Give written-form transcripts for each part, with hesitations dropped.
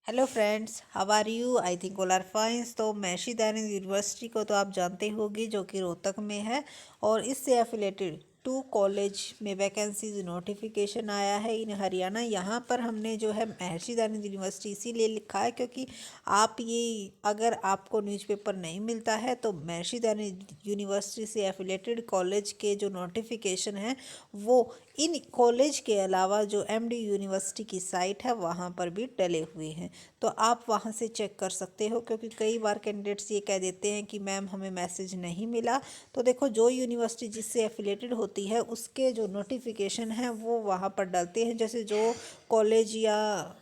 Hello friends, how are you? I think all are fine. तो Maharshi Dayanand university को तो आप जानते होंगे, जो कि रोहतक में है। और इससे एफिलेटेड 2 कॉलेज में वैकेंसीज नोटिफिकेशन आया है इन हरियाणा। यहाँ पर हमने जो है महर्षि दयानंद यूनिवर्सिटी इसीलिए लिखा है क्योंकि आप ये अगर आपको न्यूज़पेपर नहीं मिलता है तो महर्षि दयानंद यूनिवर्सिटी से एफिलेटेड कॉलेज के जो नोटिफिकेशन है वो इन कॉलेज के अलावा जो एमडी यूनिवर्सिटी की साइट है वहाँ पर भी डले हुए हैं। तो आप वहाँ से चेक कर सकते हो, क्योंकि कई बार कैंडिडेट्स ये कह देते हैं कि मैम हमें मैसेज नहीं मिला। तो देखो, जो यूनिवर्सिटी जिससे एफिलेटेड होती है उसके जो नोटिफिकेशन है वो वहाँ पर डलते हैं। जैसे जो कॉलेज या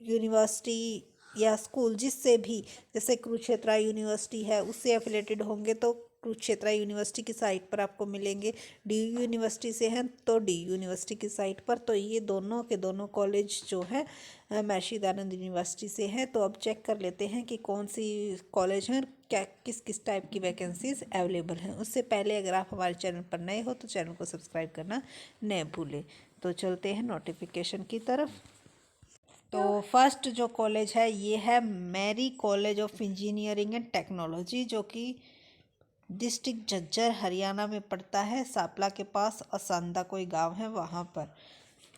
यूनिवर्सिटी या स्कूल जिससे भी, जैसे कुरुक्षेत्र यूनिवर्सिटी है उससे एफिलेटेड होंगे तो कुरुक्षेत्र यूनिवर्सिटी की साइट पर आपको मिलेंगे। डी यूनिवर्सिटी से हैं तो डी यूनिवर्सिटी की साइट पर। तो ये दोनों के दोनों कॉलेज जो है महर्षि दयानंद यूनिवर्सिटी से हैं। तो अब चेक कर लेते हैं कि कौन सी कॉलेज हैं, क्या किस किस टाइप की वैकेंसीज अवेलेबल हैं। उससे पहले अगर आप हमारे चैनल पर नए हो तो चैनल को सब्सक्राइब करना न भूलें। तो चलते हैं नोटिफिकेशन की तरफ। तो फर्स्ट जो कॉलेज है ये है Mary college of engineering and technology, जो कि डिस्ट्रिक्ट झज्जर हरियाणा में पड़ता है। सापला के पास असंदा कोई गांव है वहाँ पर।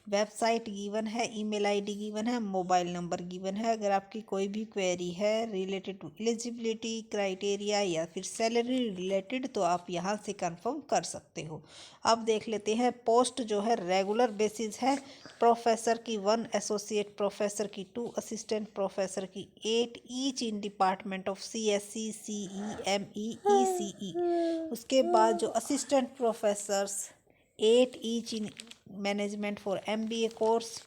वेबसाइट गिवन है, ईमेल आईडी गिवन है, मोबाइल नंबर गिवन है। अगर आपकी कोई भी क्वेरी है रिलेटेड टू एलिजिबिलिटी क्राइटेरिया या फिर सैलरी रिलेटेड तो आप यहाँ से कंफर्म कर सकते हो। अब देख लेते हैं। पोस्ट जो है रेगुलर बेसिस है। प्रोफेसर की 1, एसोसिएट प्रोफेसर की 2, असिस्टेंट प्रोफेसर की 8, each in department of CSE, CE, ME, ECE। उसके बाद जो assistant professors 8 each in management for MBA course,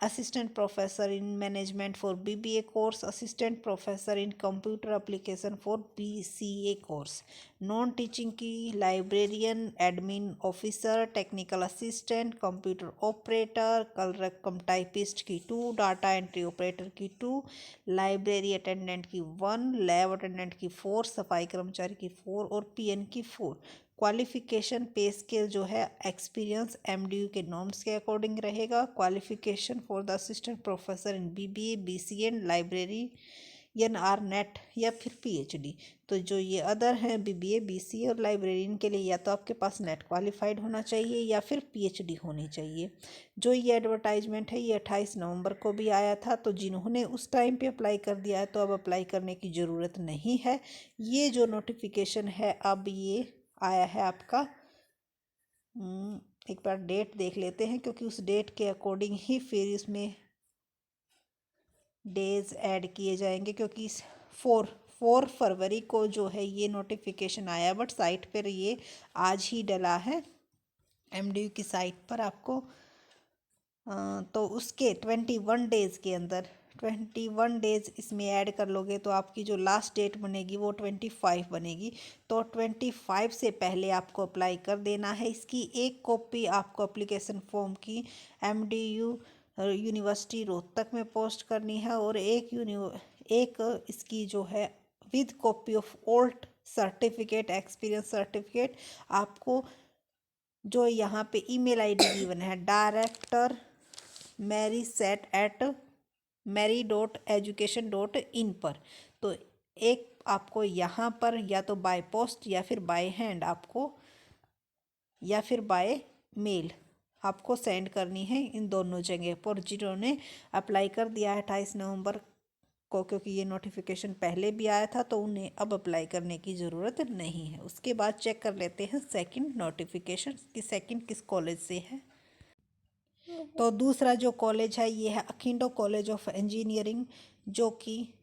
assistant professor in management for BBA course, assistant professor in computer application for BCA course। Non teaching की librarian, admin officer, technical assistant, computer operator, clerk cum typist की 2, data entry operator की 2, library attendant की 1, lab attendant की 4, सफाई कर्मचारी की 4 और PN की 4। क्वालिफिकेशन पे स्केल जो है एक्सपीरियंस MDU के नॉर्म्स के अकॉर्डिंग रहेगा। Qualification for the assistant professor in BBA, BCA and librarian are NET या फिर PhD। तो जो ये अदर हैं BBA, BCA और लाइब्रेरियन के लिए या तो आपके पास नेट क्वालिफाइड होना चाहिए या फिर PhD होनी चाहिए। जो ये एडवर्टाइजमेंट है ये 28 नवंबर को भी आया था। तो जिन्होंने उस टाइम पे अप्लाई कर दिया है तो अब अप्लाई करने की ज़रूरत नहीं है। ये जो नोटिफिकेशन है अब ये आया है आपका। एक बार डेट देख लेते हैं, क्योंकि उस डेट के अकॉर्डिंग ही फिर इसमें डेज ऐड किए जाएंगे। क्योंकि 4 फरवरी को जो है ये नोटिफिकेशन आया, बट साइट पर ये आज ही डला है MDU की साइट पर आपको। तो उसके 21 डेज़ के अंदर 21 डेज़ इसमें ऐड कर लोगे तो आपकी जो लास्ट डेट बनेगी वो 25 बनेगी। तो 25 से पहले आपको अप्लाई कर देना है। इसकी एक कॉपी आपको एप्लीकेशन फॉर्म की MDU यूनिवर्सिटी रोहतक में पोस्ट करनी है, और एक इसकी जो है with copy of old certificate, experience certificate आपको, जो यहाँ पे ईमेल आईडी गिवन है डायरेक्टर mary@mary.education.in पर। तो एक आपको यहाँ पर या तो बाय पोस्ट या फिर बाय हैंड आपको या फिर बाय मेल आपको सेंड करनी है इन दोनों जगह पर। जिन्होंने अप्लाई कर दिया है 28 नवंबर को, क्योंकि ये नोटिफिकेशन पहले भी आया था, तो उन्हें अब अप्लाई करने की ज़रूरत नहीं है। उसके बाद चेक कर लेते हैं सेकंड नोटिफिकेशन कि सेकंड किस कॉलेज से है। तो दूसरा जो कॉलेज है ये है अखिंडो कॉलेज ऑफ इंजीनियरिंग, जो कि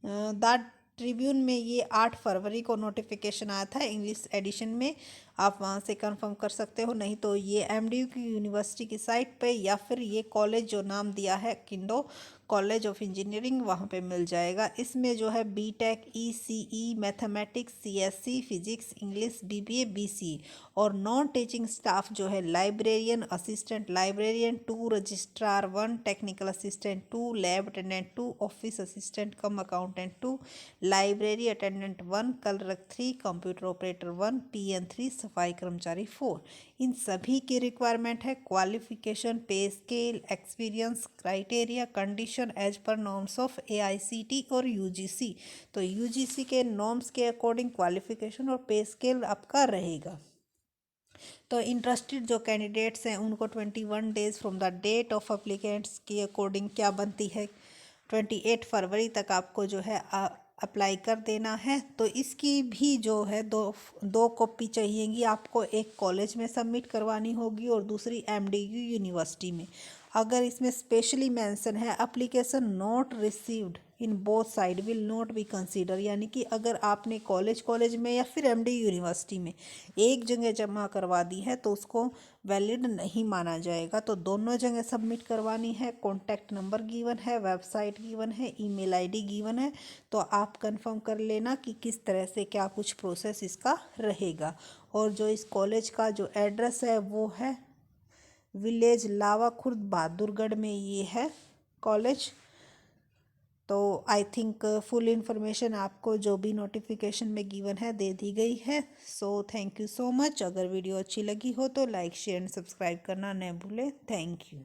द ट्रिब्यून में ये 8 फरवरी को नोटिफिकेशन आया था इंग्लिश एडिशन में। आप वहाँ से कंफर्म कर सकते हो, नहीं तो ये MDU की यूनिवर्सिटी की साइट पे या फिर ये कॉलेज जो नाम दिया है अखिंडो कॉलेज ऑफ इंजीनियरिंग वहाँ पे मिल जाएगा। इसमें जो है BTech, ECE, mathematics, CSE, physics, English, BBA, BCE और नॉन टीचिंग स्टाफ जो है librarian, assistant librarian 2, registrar 1, technical assistant 2, lab attendant 2, office assistant कम accountant 2, library attendant 1, clerk 3, computer operator 1, PN 3, सफाई कर्मचारी 4। इन सभी की रिक्वायरमेंट है qualification, pay scale, experience, criteria, condition as per norms of AICTE और UGC। तो UGC के norms के according qualification और पे स्केल आपका रहेगा। तो इंटरेस्टेड जो कैंडिडेट्स हैं उनको 21 days from the date of applicants के अकॉर्डिंग क्या बनती है, 28 फरवरी तक आपको जो है अप्लाई कर देना है। तो इसकी भी जो है दो कॉपी चाहिएगी आपको, एक कॉलेज में सबमिट करवानी होगी और दूसरी MDU यूनिवर्सिटी में। अगर इसमें स्पेशली मेंशन है application not received in both side will not be consider, यानी कि अगर आपने कॉलेज में या फिर MDU यूनिवर्सिटी में एक जगह जमा करवा दी है तो उसको वैलिड नहीं माना जाएगा। तो दोनों जगह सबमिट करवानी है। कॉन्टैक्ट नंबर गिवन है, वेबसाइट गिवन है, ईमेल ID गिवन है। तो आप कंफर्म कर लेना कि किस तरह से क्या कुछ प्रोसेस इसका रहेगा। और जो इस कॉलेज का जो एड्रेस है वो है विलेज लावा खुर्द, बहादुरगढ़ में ये है कॉलेज। तो आई थिंक फुल इन्फॉर्मेशन आपको जो भी नोटिफिकेशन में गिवन है दे दी गई है। So thank you so much. अगर वीडियो अच्छी लगी हो तो लाइक, शेयर एंड सब्सक्राइब करना न भूलें। Thank you.